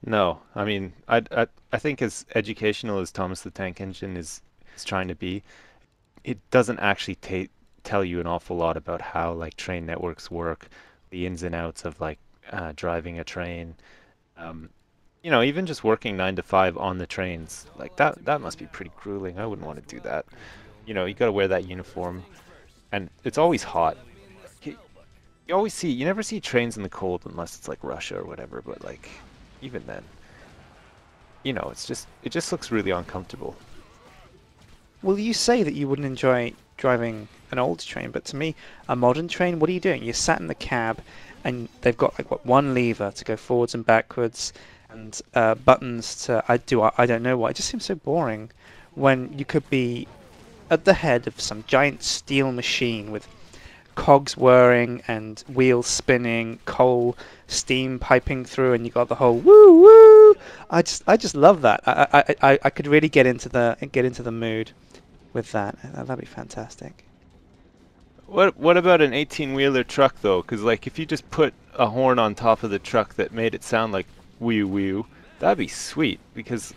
No, I mean, I think as educational as Thomas the Tank Engine is trying to be, it doesn't actually ta tell you an awful lot about how like train networks work, the ins and outs of like driving a train. Um, even just working 9 to 5 on the trains, like that must be pretty grueling. I wouldn't want to do that. You got to wear that uniform, and it's always hot. You, you always see, you never see trains in the cold unless it's like Russia or whatever, but like even then, it just looks really uncomfortable. Well, you say that you wouldn't enjoy driving an old train, but to me, a modern train, what are you doing? You're sat in the cab, and they've got like what one lever to go forwards and backwards, and buttons to I don't know what. It just seems so boring when you could be at the head of some giant steel machine with cogs whirring and wheels spinning, coal, steam piping through, and you got the whole woo woo. I just love that. I could really get into the mood with that. That'd be fantastic. What about an 18-wheeler truck though? Because like if you just put a horn on top of the truck that made it sound like wee wee, that'd be sweet because,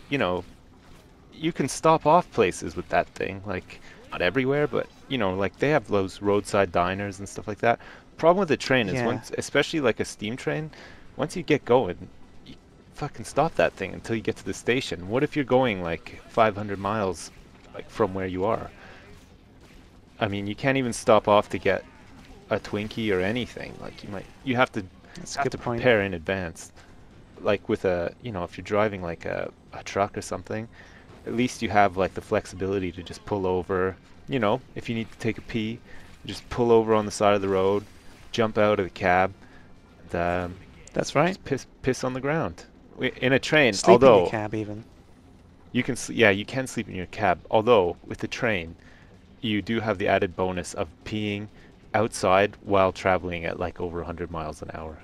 you can stop off places with that thing. Like not everywhere, but like they have those roadside diners and stuff like that. Problem with the train is Yeah, once, especially like a steam train, once you get going, you fucking stop that thing until you get to the station. What if you're going like 500 miles like from where you are? I mean, you can't even stop off to get a Twinkie or anything. Like you that's a have good to point. prepare in advance. Like with if you're driving like a truck or something, at least you have like the flexibility to just pull over. If you need to take a pee, just pull over on the side of the road, jump out of the cab, and That's right. just piss on the ground. In a train, Sleep in your although cab even. yeah, you can sleep in your cab. Although with the train, you do have the added bonus of peeing outside while traveling at like over 100 miles an hour.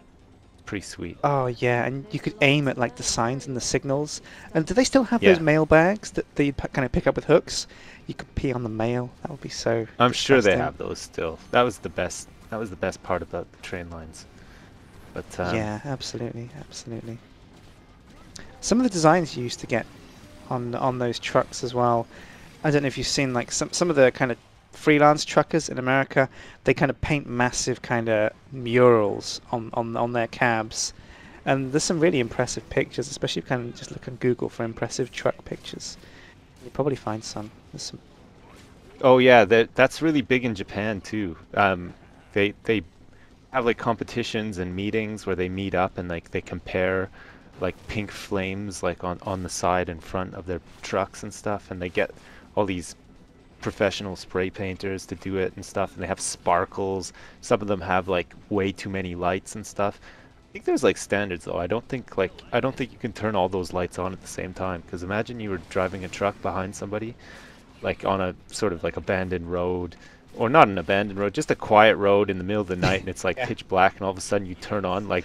Pretty sweet. Oh yeah, and you could aim at like the signs and the signals. And do they still have those Yeah, mail bags that you kind of pick up with hooks? You could pee on the mail. That would be so I'm sure they disgusting. have those still. That was the best. That was the best part about the train lines. But Yeah, absolutely, absolutely. Some of the designs you used to get on those trucks as well. I don't know if you've seen like some of the kind of freelance truckers in America. They kind of paint massive kind of murals on their cabs, and there's some really impressive pictures. Especially if you kind of just look on Google for impressive truck pictures. You probably find some. There's some. oh yeah, that's really big in Japan too. They have like competitions and meetings where they meet up and like they compare like pink flames like on the side and front of their trucks and stuff, and they get all these professional spray painters to do it and stuff, and they have sparkles. Some of them have like way too many lights and stuff. I think there's like standards though. I don't think you can turn all those lights on at the same time. Because imagine you were driving a truck behind somebody, like on a sort of like abandoned road, or not an abandoned road, just a quiet road in the middle of the night, and it's like Yeah. pitch black, and all of a sudden you turn on like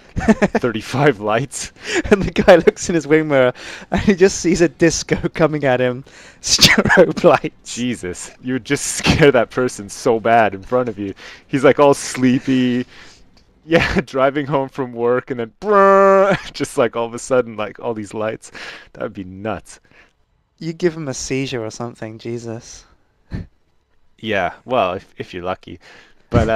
35 lights. And the guy looks in his wing mirror and he just sees a disco coming at him, strobe lights. Jesus, you would just scare that person so bad in front of you. He's like all sleepy. Yeah, driving home from work and then brrr, just like all of a sudden, like all these lights. That would be nuts. You give him a seizure or something, Jesus. Yeah, well, if you're lucky. But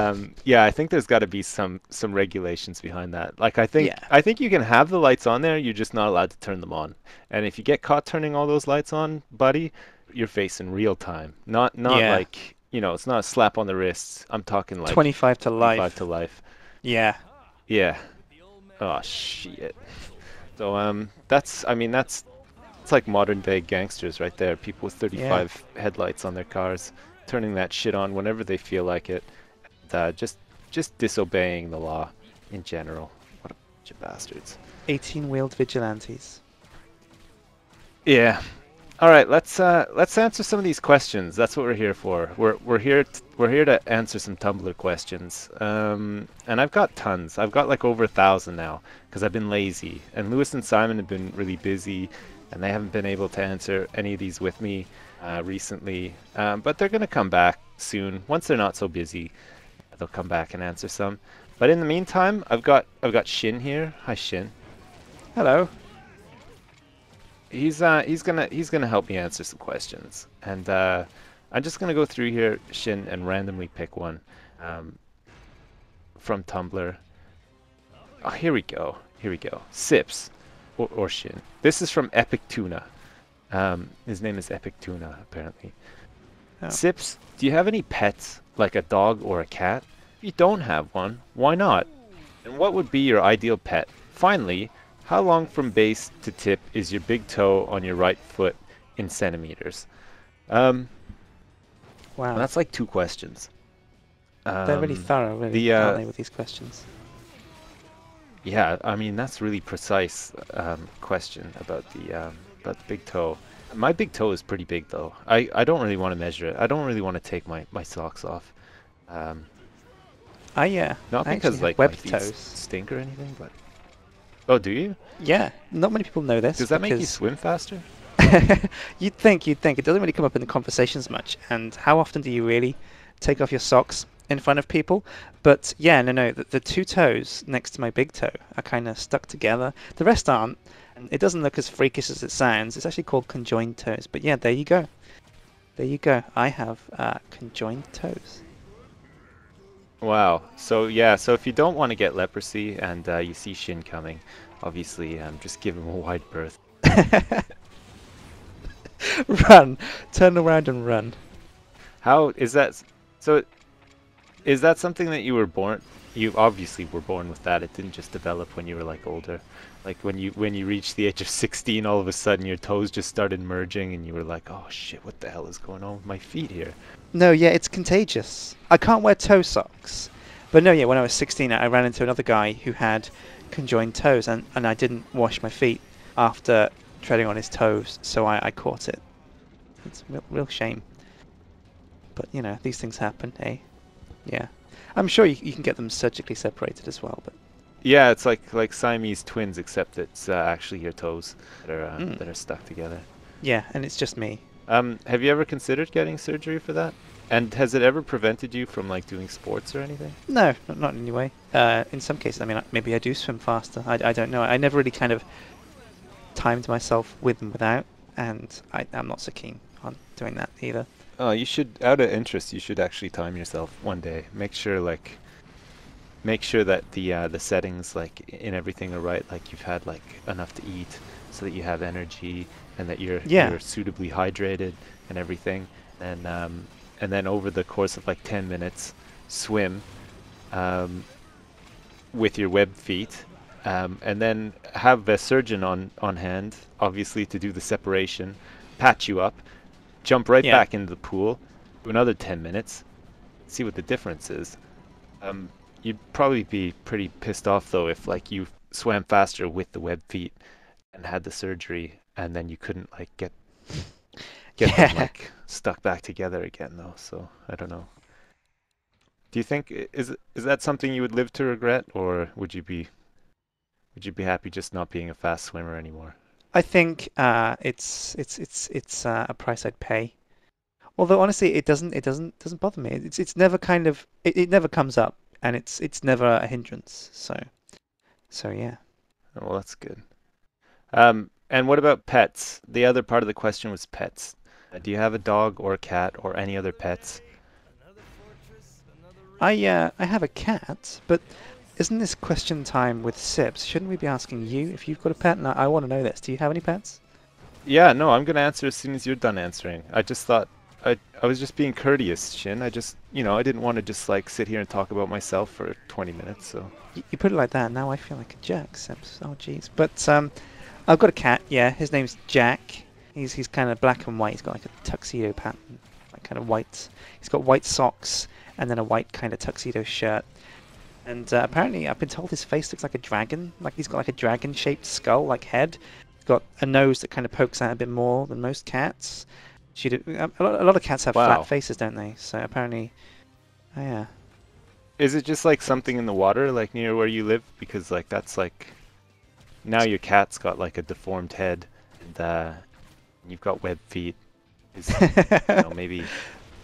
yeah, I think there's got to be some regulations behind that. Like I think Yeah. I think you can have the lights on there, you're just not allowed to turn them on. And if you get caught turning all those lights on, buddy, you're facing real time. Not Yeah. like, it's not a slap on the wrists. I'm talking like 25 to 25 to life. life. Yeah. Yeah. Oh shit. So that's I mean that's it's like modern day gangsters right there. People with Yeah. 35 headlights on their cars, turning that shit on whenever they feel like it. Just disobeying the law in general. What a bunch of bastards. 18-wheeled vigilantes. Yeah. All right, let's answer some of these questions. That's what we're here for. We're here to answer some Tumblr questions. And I've got tons. I've got like over 1,000 now because I've been lazy. And Lewis and Simon have been really busy, and they haven't been able to answer any of these with me recently. But they're gonna come back soon. Once they're not so busy, they'll come back and answer some. But in the meantime, I've got Shin here. Hi, Shin. Hello. he's gonna help me answer some questions, and I'm just gonna go through here, Shin, and randomly pick one um, from Tumblr. Oh, here we go. Here we go. Sips or Shin. This is from Epic Tuna. His name is Epic Tuna, apparently. Oh. Sips, do you have any pets, like a dog or a cat? If you don't have one, why not? And what would be your ideal pet? Finally, how long from base to tip is your big toe on your right foot in centimeters? Um, Wow. that's like two questions. They're really thorough, really, The aren't they, with these questions? Yeah, I mean that's really precise question about the big toe. My big toe is pretty big though. I don't really want to measure it. I don't really want to take my socks off. Um, Not I actually because have like my webbed feet toes. stink or anything, but oh, do you? Yeah, not many people know this. Does that make you because swim faster? you'd think. It doesn't really come up in the conversations much. And how often do you really take off your socks in front of people? But yeah, no. The two toes next to my big toe are kind of stuck together. The rest aren't. And it doesn't look as freakish as it sounds. It's actually called conjoined toes. But yeah, there you go. There you go. I have conjoined toes. Wow. So yeah, so if you don't want to get leprosy and you see Shin coming, obviously just give him a wide berth. Run. Turn around and run. How is that? So is that something that you were born? You obviously were born with that. It didn't just develop when you were like older. Like when you reached the age of 16, all of a sudden your toes just started merging, and you were like, "Oh shit, what the hell is going on with my feet here?" No, yeah, it's contagious. I can't wear toe socks. But no, yeah, when I was 16, I ran into another guy who had conjoined toes, and I didn't wash my feet after treading on his toes, so I caught it. It's a real shame. But, you know, these things happen, eh? Yeah. I'm sure you can get them surgically separated as well, but... Yeah, it's like Siamese twins, except it's actually your toes that are stuck together. Yeah, and it's just me. Have you ever considered getting surgery for that? And has it ever prevented you from like doing sports or anything? No, not in any way. In some cases, I mean, maybe I do swim faster. I don't know. I never really kind of timed myself with and without, and I'm not so keen on doing that either. Oh, you should, out of interest, you should actually time yourself one day. Make sure that the settings like in everything are right. Like you've had like enough to eat, so that you have energy, and that you're suitably hydrated and everything. And then over the course of like 10 minutes, swim with your webbed feet, and then have a surgeon on hand, obviously to do the separation, patch you up, jump right back into the pool, do another 10 minutes, see what the difference is. You'd probably be pretty pissed off though if like you swam faster with the webbed feet and had the surgery, and then you couldn't like get them like stuck back together again though. So I don't know. Do you think is that something you would live to regret, or would you be happy just not being a fast swimmer anymore? I think it's a price I'd pay. Although honestly, it doesn't bother me. It's never kind of it never comes up, and it's never a hindrance. So yeah. Oh, well, that's good. And what about pets? The other part of the question was pets. Do you have a dog or a cat or any other pets? I have a cat, but isn't this question time with Sips? Shouldn't we be asking you if you've got a pet? And I want to know this. Do you have any pets? Yeah, no, I'm gonna answer as soon as you're done answering. I just thought I was just being courteous, Shin. I just, I didn't want to just like sit here and talk about myself for 20 minutes, so. You put it like that, now I feel like a jerk, Sips. Oh jeez. But I've got a cat. Yeah, his name's Jack. He's kind of black and white. He's got like a tuxedo pattern, like kind of white. He's got white socks and then a white kind of tuxedo shirt. And apparently, I've been told his face looks like a dragon. Like he's got like a dragon-shaped skull, like head. He's got a nose that kind of pokes out a bit more than most cats. A lot of cats have flat faces, don't they? So apparently, oh, yeah. Is it just like something in the water, like near where you live? Because like that's like, now your cat's got like a deformed head, and you've got webbed feet. Maybe.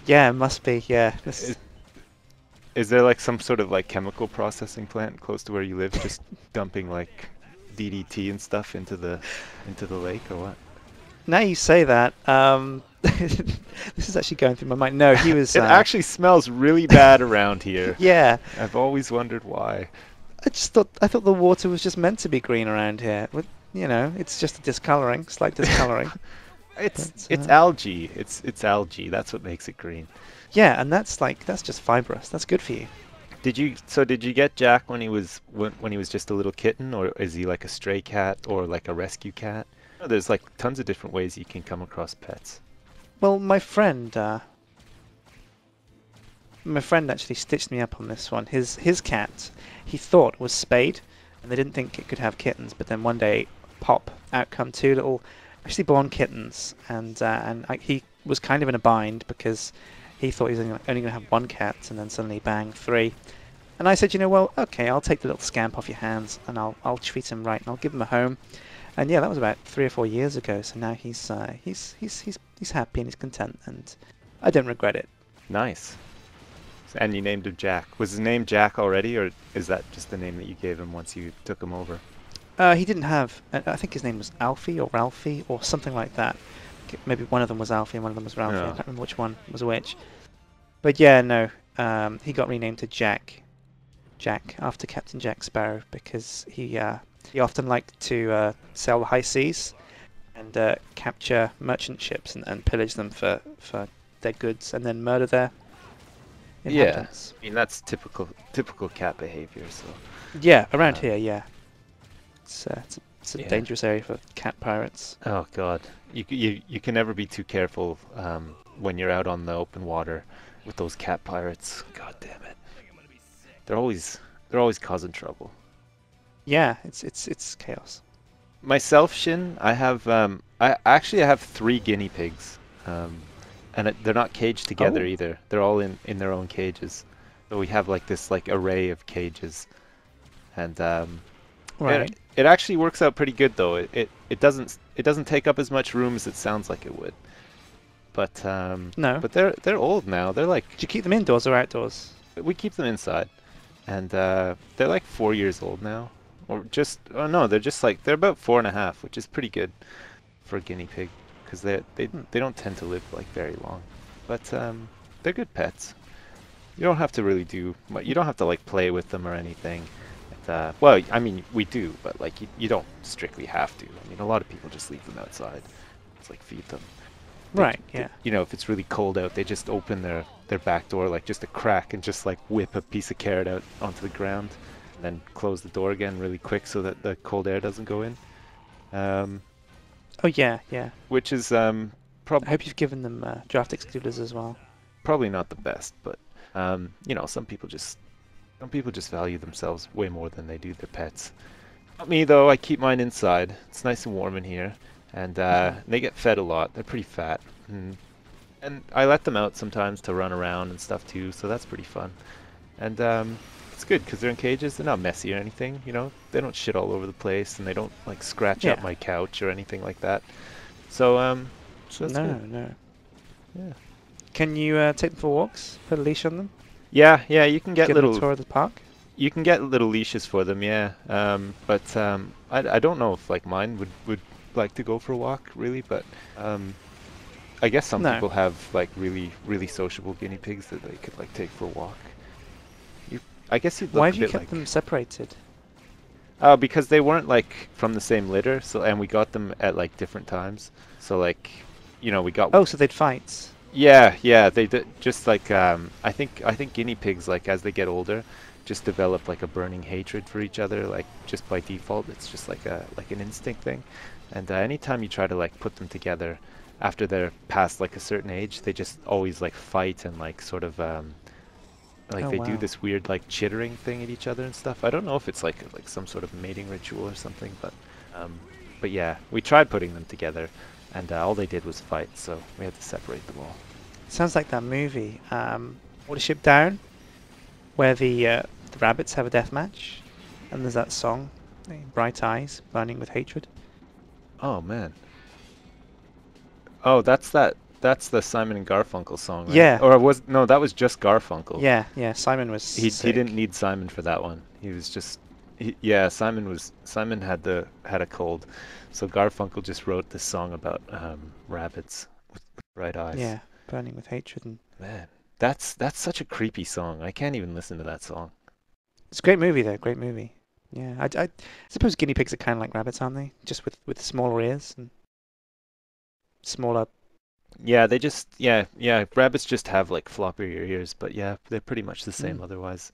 Yeah, it must be. Yeah. Is there like some sort of like chemical processing plant close to where you live, just dumping like DDT and stuff into the lake, or what? Now you say that, this is actually going through my mind. No, he was. It actually smells really bad around here. Yeah, I've always wondered why. I thought the water was just meant to be green around here. It's just a discoloring, slight discoloring. It's But algae. It's algae. That's what makes it green. yeah, and that's just fibrous. That's good for you. Did you get Jack when he was just a little kitten, or is he like a stray cat or like a rescue cat? Oh, there's like tons of different ways you can come across pets. Well, my friend actually stitched me up on this one. His cat, he thought was spayed, and they didn't think it could have kittens. But then one day, pop, out come two little, actually born kittens, and he was kind of in a bind because he thought he was only going to have one cat, and then suddenly, bang, three. And I said, well, okay, I'll take the little scamp off your hands, and I'll treat him right, and I'll give him a home. And yeah, that was about 3 or 4 years ago. So now he's happy and he's content, and I don't regret it. Nice. And you named him Jack. Was his name Jack already, or is that just the name that you gave him once you took him over? He didn't have. I think his name was Alfie or Ralphie or something like that. Maybe one of them was Alfie and one of them was Ralphie. I Yeah. can't remember which one was which. But yeah, no. He got renamed to Jack. Jack after Captain Jack Sparrow because he often liked to sail the high seas and capture merchant ships and pillage them for their goods and then murder their Yeah. inhabitants. I mean, that's typical cat behavior. So Yeah, around uh, here, yeah. It's a yeah. dangerous area for cat pirates. Oh God, you can never be too careful when you're out on the open water with those cat pirates. God damn it, they're always causing trouble. Yeah, it's chaos. Myself, Shin, I have 3 guinea pigs, and they're not caged together Oh, either. They're all in their own cages. So we have like this like array of cages, and right. it actually works out pretty good though. It doesn't take up as much room as it sounds like it would. But No. they're old now. They're like Do you keep them indoors or outdoors? we keep them inside, and they're like 4 years old now, or just oh no, they're about 4.5, which is pretty good for a guinea pig because Hmm. they don't tend to live like very long, but they're good pets. You don't have to really you don't have to like play with them or anything. And, well, I mean we do, but like you don't strictly have to. I mean a lot of people just leave them outside. It's like feed them. Right, yeah. If it's really cold out, they just open their back door like just a crack and just like whip a piece of carrot out onto the ground, and then close the door again really quick so that the cold air doesn't go in. Um, Oh, yeah, yeah. which is I hope you've given them draft excluders as well. probably not the best, but some people just value themselves way more than they do their pets. Not me though. I keep mine inside. It's nice and warm in here, and they get fed a lot. They're pretty fat, and I let them out sometimes to run around and stuff too. So that's pretty fun, and it's good because they're in cages. They're not messy or anything. They don't shit all over the place, and they don't like scratch up Yeah. my couch or anything like that. So that's No, good. no. Yeah. Can you take them for walks? Put a leash on them? Yeah. You can get Give them a little. tour of the park? You can get little leashes for them, yeah. But I don't know if like mine would like to go for a walk really, but I guess some No. people have like really really sociable guinea pigs that they could like take for a walk. You, I guess you'd Why look have a you bit kept like them separated? because they weren't like from the same litter, so and we got them at like different times. So like, we got Oh, so they'd fight. yeah, they did just like I think guinea pigs like as they get older just develop like a burning hatred for each other like just by default. It's just like an instinct thing. And anytime you try to like put them together after they're past like a certain age, they just always like fight and like sort of like Oh, they do wow. this weird like chittering thing at each other and stuff. I don't know if it's like some sort of mating ritual or something, but yeah, we tried putting them together, and all they did was fight, so we had to separate them all. Sounds like that movie, Watership Down, where the rabbits have a death match, and there's that song, Bright Eyes, Burning with Hatred. Oh man. Oh, that's the Simon and Garfunkel song, right? Yeah, Or that was just Garfunkel. yeah, yeah. Simon was He sick. didn't need Simon for that one. He was just Yeah, Simon had a cold, so Garfunkel just wrote this song about rabbits with bright eyes. Yeah, burning with hatred, and Man, that's such a creepy song. I can't even listen to that song. it's a great movie though. Great movie. Yeah, I suppose guinea pigs are kind of like rabbits, aren't they? Just with smaller ears and smaller. Yeah, they just yeah, rabbits just have like floppier ears, but yeah, they're pretty much the same Mm. otherwise.